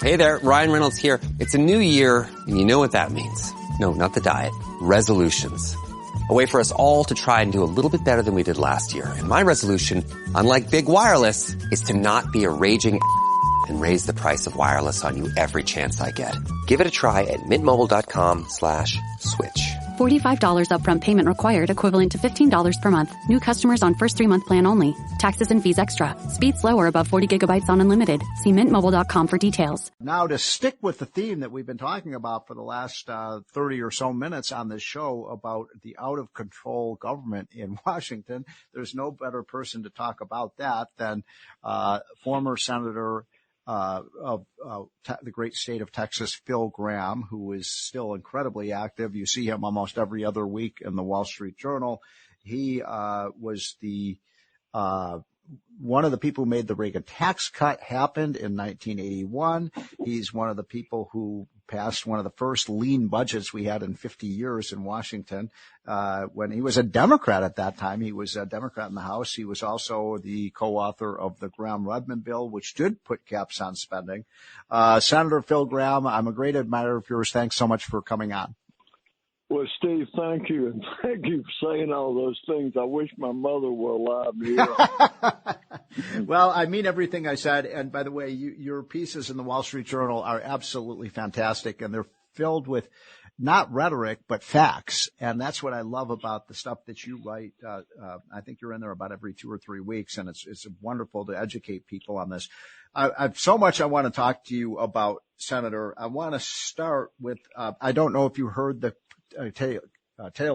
Hey there, Ryan Reynolds here. It's a new year, and you know what that means. No, not the diet. Resolutions. A way for us all to try and do a little bit better than we did last year. And my resolution, unlike big wireless, is to not be a raging and raise the price of wireless on you every chance I get. Give it a try at mintmobile.com/switch. $45 upfront payment required, equivalent to $15 per month. New customers on first 3-month plan only. Taxes and fees extra. Speed slower above 40 gigabytes on unlimited. See mintmobile.com for details. Now, to stick with the theme that we've been talking about for the last 30 or so minutes on this show about the out-of-control government in Washington, there's no better person to talk about that than former Senator of the great state of Texas, Phil Gramm, who is still incredibly active. You see him almost every other week in the Wall Street Journal. He was the one of the people who made the Reagan tax cut happened in 1981. He's one of the people who passed one of the first lean budgets we had in 50 years in Washington. When he was a Democrat at that time, he was a Democrat in the House. He was also the co-author of the Gramm-Rudman bill, which did put caps on spending. Senator Phil Gramm, I'm a great admirer of yours. Thanks so much for coming on. Well, Steve, thank you. And thank you for saying all those things. I wish my mother were alive to hear. Well, I mean everything I said. And by the way, your pieces in the Wall Street Journal are absolutely fantastic. And they're filled with not rhetoric, but facts. And that's what I love about the stuff that you write. I think you're in there about every 2 or 3 weeks. And it's wonderful to educate people on this. I've so much I want to talk to you about, Senator. I want to start with, I don't know if you heard the tail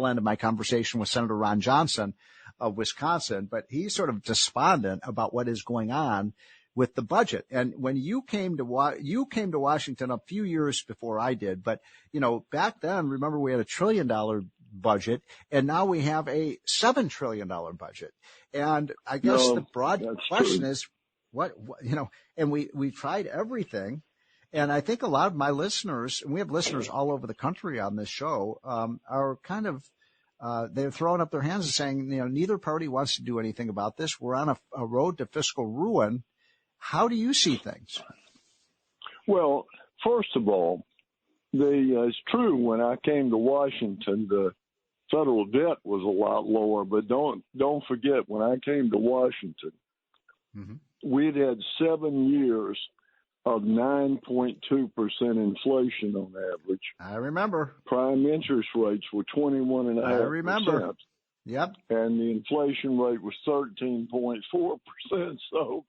end of my conversation with Senator Ron Johnson of Wisconsin, but he's sort of despondent about what is going on with the budget. And when you came to Washington a few years before I did, but back then, remember we had $1 trillion budget, and now we have a $7 trillion budget. And I guess the broad question is, and we tried everything. And I think a lot of my listeners, and we have listeners all over the country on this show, are kind of, they're throwing up their hands and saying, neither party wants to do anything about this. We're on a road to fiscal ruin. How do you see things? Well, first of all, it's true when I came to Washington, the federal debt was a lot lower, but don't forget when I came to Washington, we'd had 7 years of 9.2% inflation on average. I remember. Prime interest rates were 21.5%. I remember. Yep. And the inflation rate was 13.4%. So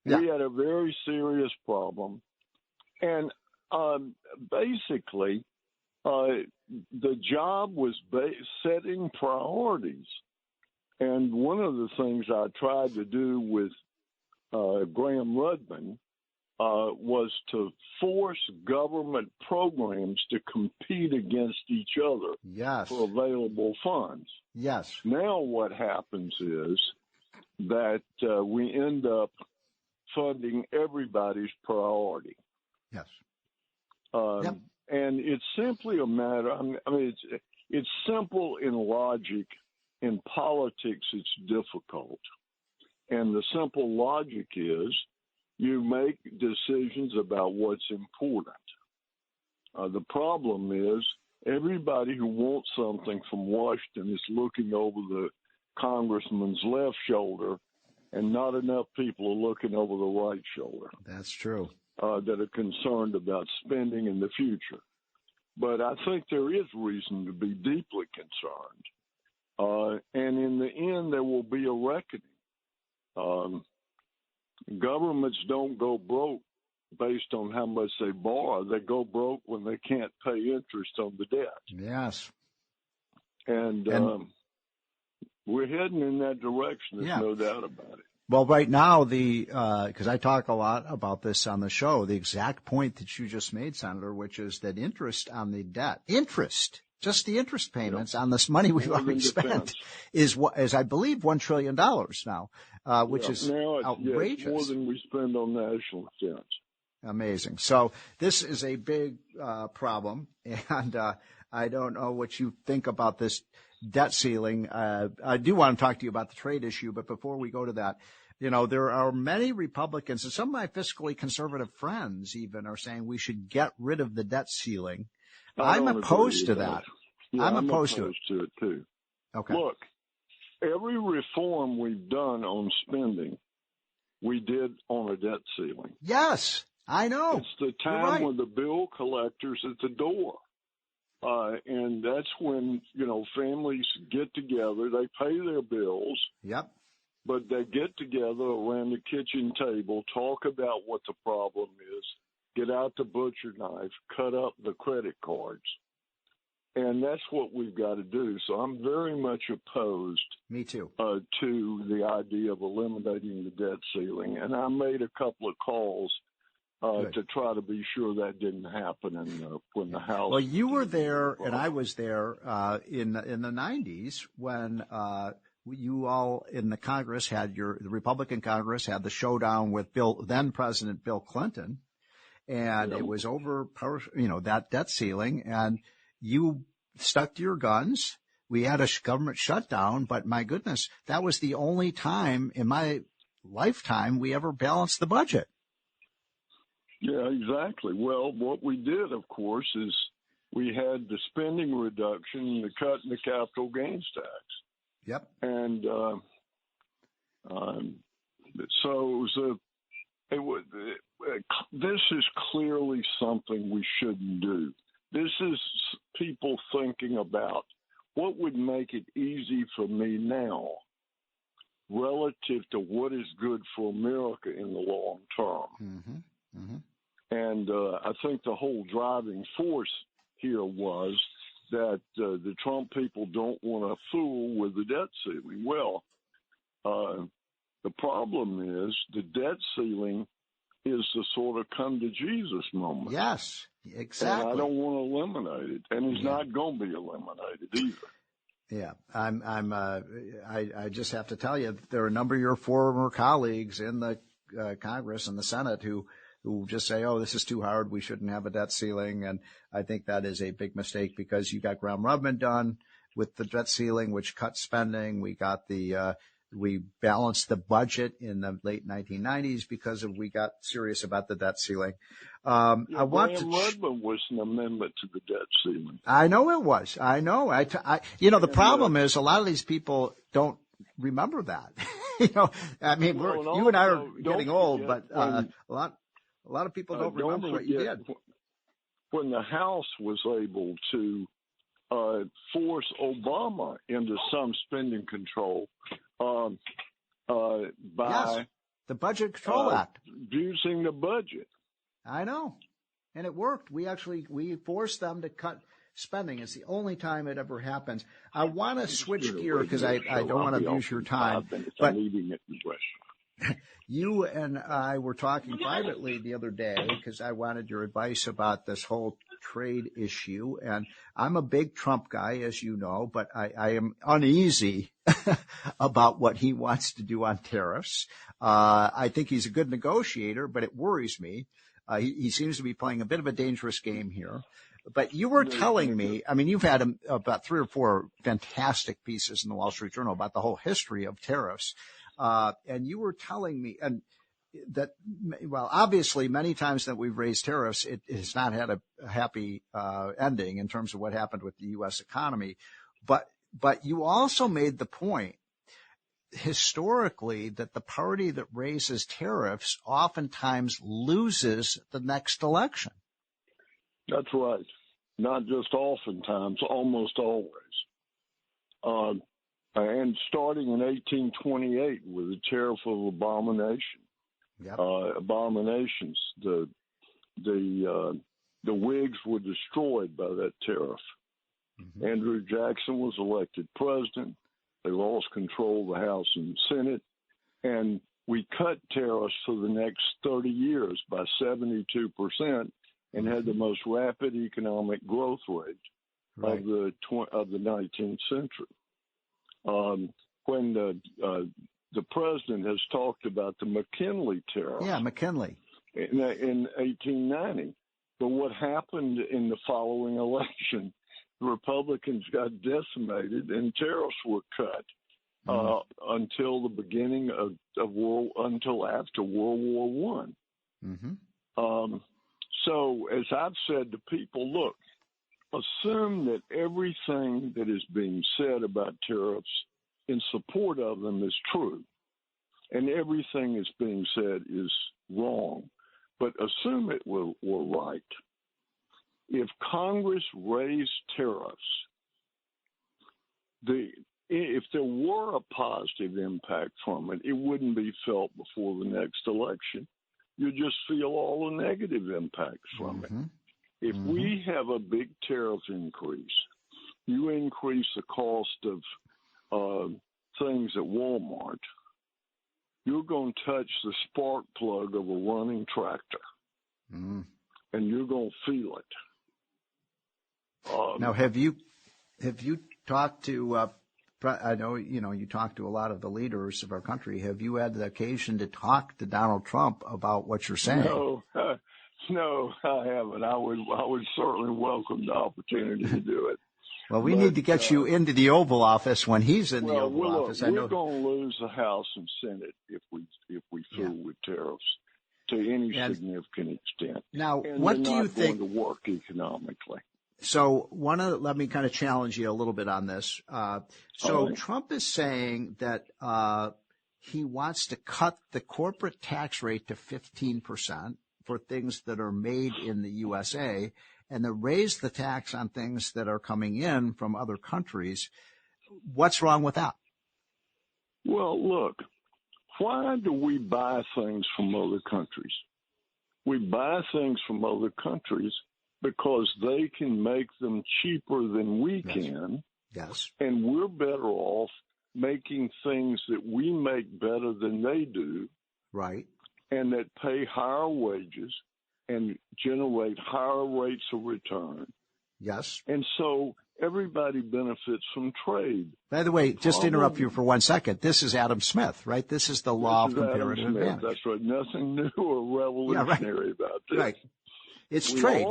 we had a very serious problem. And basically, the job was setting priorities. And one of the things I tried to do with Gramm-Rudman was to force government programs to compete against each other for available funds. Yes. Now what happens is that we end up funding everybody's priority. Yes. And it's simply a matter, it's simple in logic. In politics, it's difficult. And the simple logic is, you make decisions about what's important. The problem is everybody who wants something from Washington is looking over the congressman's left shoulder, and not enough people are looking over the right shoulder. That's true. That are concerned about spending in the future. But I think there is reason to be deeply concerned. And in the end, there will be a reckoning. Governments don't go broke based on how much they borrow. They go broke when they can't pay interest on the debt. Yes. And we're heading in that direction. There's no doubt about it. Well, right now, because I talk a lot about this on the show, the exact point that you just made, Senator, which is that interest on the debt, just the interest payments on this money we've already spent is I believe $1 trillion now, which is outrageous. More than we spend on national defense. Amazing. So this is a big problem, and I don't know what you think about this debt ceiling. I do want to talk to you about the trade issue, but before we go to that, There are many Republicans, and some of my fiscally conservative friends even are saying we should get rid of the debt ceiling. I'm opposed to that. Yeah, I'm opposed to it too. Okay. Look, every reform we've done on spending, we did on a debt ceiling. Yes, I know. It's the time when the bill collector's at the door. And that's when, families get together, they pay their bills. Yep. But they get together around the kitchen table, talk about what the problem is, get out the butcher knife, cut up the credit cards. And that's what we've got to do. So I'm very much opposed. Me too. To the idea of eliminating the debt ceiling. And I made a couple of calls to try to be sure that didn't happen when the House. Well, you were there, and I was there in the 90s when you all in the Congress had the Republican Congress had the showdown with then President Bill Clinton, and it was over, that debt ceiling, and you stuck to your guns. We had a government shutdown, but my goodness, that was the only time in my lifetime we ever balanced the budget. Yeah, exactly. Well, what we did, of course, is we had the spending reduction, the cut in the capital gains tax. Yep. And so this is clearly something we shouldn't do. This is people thinking about what would make it easy for me now relative to what is good for America in the long term. Mm-hmm. Mm-hmm. And I think the whole driving force here was that the Trump people don't want to fool with the debt ceiling. Well, the problem is the debt ceiling is the sort of come to Jesus moment. Yes, exactly. And I don't want to eliminate it, and it's not going to be eliminated either. Yeah, I just have to tell you, there are a number of your former colleagues in the Congress and the Senate who just say, oh, this is too hard, we shouldn't have a debt ceiling. And I think that is a big mistake because you got Gramm done with the debt ceiling, which cut spending. We got we balanced the budget in the late 1990s because we got serious about the debt ceiling. Gramm was an amendment to the debt ceiling. I know it was. I know. The problem is a lot of these people don't remember that. I mean, you and I are getting old, but a lot of people don't remember what you did. When the House was able to force Obama into some spending control by the Budget Control Act, using the budget. I know, and it worked. We forced them to cut spending. It's the only time it ever happens. I want to switch gear because I don't want to abuse your time, but you and I were talking privately the other day because I wanted your advice about this whole trade issue. And I'm a big Trump guy, as you know, but I am uneasy about what he wants to do on tariffs. I think he's a good negotiator, but it worries me. He seems to be playing a bit of a dangerous game here. But you were telling me, I mean, you've had about 3 or 4 fantastic pieces in the Wall Street Journal about the whole history of tariffs. And you were telling me, and that, well, obviously, many times that we've raised tariffs, it has not had a happy ending in terms of what happened with the U.S. economy. But you also made the point historically that the party that raises tariffs oftentimes loses the next election. That's right. Not just oftentimes, almost always. And starting in 1828 with the tariff of abominations, the Whigs were destroyed by that tariff. Mm-hmm. Andrew Jackson was elected president. They lost control of the House and Senate, and we cut tariffs for the next 30 years by 72%, and had the most rapid economic growth rate of the 19th century. When the president has talked about the McKinley tariff. Yeah, McKinley. In 1890. But what happened in the following election, the Republicans got decimated and tariffs were cut. until the beginning until after World War One. Mm-hmm. So, as I've said to people, look, assume that everything that is being said about tariffs in support of them is true, and everything that's being said is wrong. But assume it were right. If Congress raised tariffs, if there were a positive impact from it, it wouldn't be felt before the next election. You just feel all the negative impacts from it. If we have a big tariff increase, you increase the cost of things at Walmart, you're going to touch the spark plug of a running tractor, and you're going to feel it. Now, have you talked to? I know you talked to a lot of the leaders of our country. Have you had the occasion to talk to Donald Trump about what you're saying? No, I haven't. I would certainly welcome the opportunity to do it. Well, we need to get you into the Oval Office when he's in the Oval Office. We're going to lose the House and Senate if we fool with tariffs to any significant extent. Now, and what do you think? Going to work economically. So let me kind of challenge you a little bit on this. Trump is saying that he wants to cut the corporate tax rate to 15% for things that are made in the USA, and to raise the tax on things that are coming in from other countries. What's wrong with that? Well, look, why do we buy things from other countries? We buy things from other countries because they can make them cheaper than we can. Yes. And we're better off making things that we make better than they do. Right. And that pay higher wages and generate higher rates of return. Yes. And so everybody benefits from trade. By the way, just to interrupt you for 1 second, this is Adam Smith, right? This is the law of comparative advantage. That's right. Nothing new or revolutionary about this. Right. It's trade.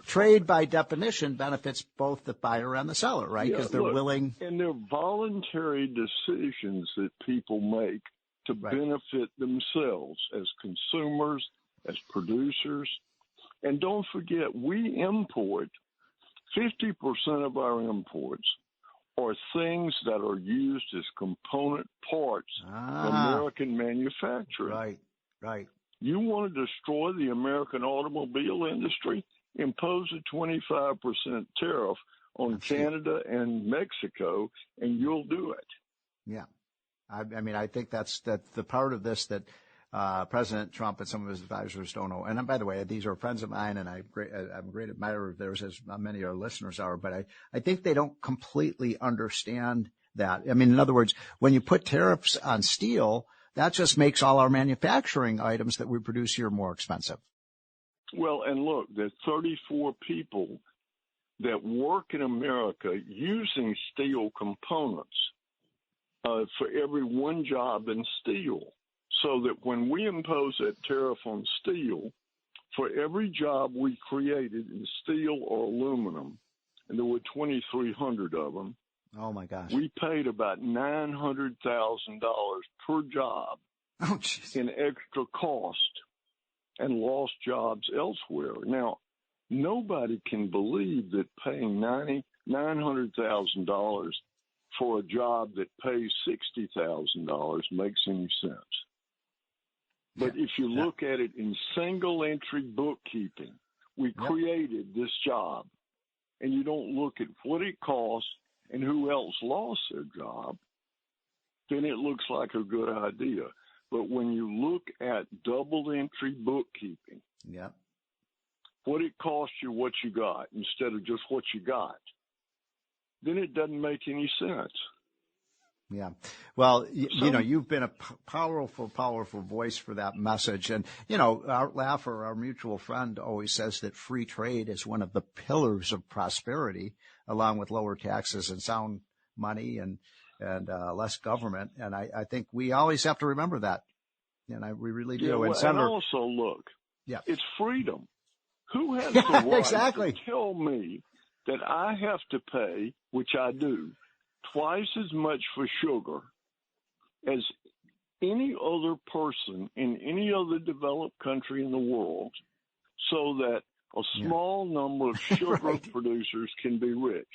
Trade by definition benefits both the buyer and the seller, right? Because they're willing. And they're voluntary decisions that people make to benefit themselves as consumers, as producers. And don't forget, we import 50% of our imports are things that are used as component parts of American manufacturing. Right. You want to destroy the American automobile industry? Impose a 25% tariff on Canada and Mexico, and you'll do it. Yeah. I mean, I think that's the part of this that President Trump and some of his advisors don't know. And by the way, these are friends of mine, and I'm a great admirer of theirs, as many of our listeners are. But I think they don't completely understand that. I mean, in other words, when you put tariffs on steel, that just makes all our manufacturing items that we produce here more expensive. Well, and look, there's 34 people that work in America using steel components for every one job in steel. So that when we impose that tariff on steel, for every job we created in steel or aluminum, and there were 2,300 of them, oh my gosh, we paid about $900,000 per job in extra cost and lost jobs elsewhere. Now, nobody can believe that paying $900,000 for a job that pays $60,000 makes any sense. But if you look at it in single entry bookkeeping, we created this job, and you don't look at what it costs and who else lost their job, then it looks like a good idea. But when you look at double entry bookkeeping, what it cost you, what you got, instead of just what you got, then it doesn't make any sense. Yeah. Well, you've been a powerful voice for that message. And, Art Laffer, our mutual friend, always says that free trade is one of the pillars of prosperity, along with lower taxes and sound money and less government. And I think we always have to remember that. And we really do. And also, look, it's freedom. Who has the right to tell me that I have to pay, which I do, twice as much for sugar as any other person in any other developed country in the world, so that a small number of sugar producers can be rich.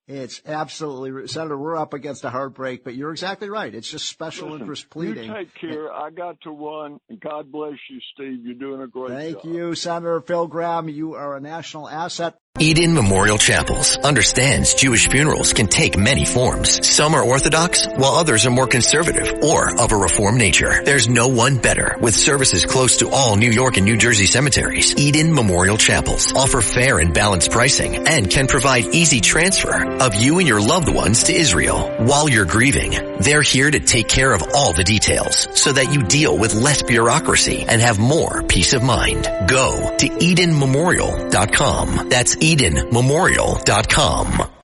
It's absolutely, Senator, we're up against a hard break, but you're exactly right. It's just special interest pleading. You take care. I got to run. God bless you, Steve. You're doing a great job. Thank you, Senator Phil Gramm. You are a national asset. Eden Memorial Chapels understands Jewish funerals can take many forms. Some are Orthodox, while others are more conservative or of a Reformed nature. There's no one better. With services close to all New York and New Jersey cemeteries, Eden Memorial Chapels offer fair and balanced pricing and can provide easy transfer of you and your loved ones to Israel. While you're grieving, they're here to take care of all the details so that you deal with less bureaucracy and have more peace of mind. Go to EdenMemorial.com. That's EdenMemorial.com.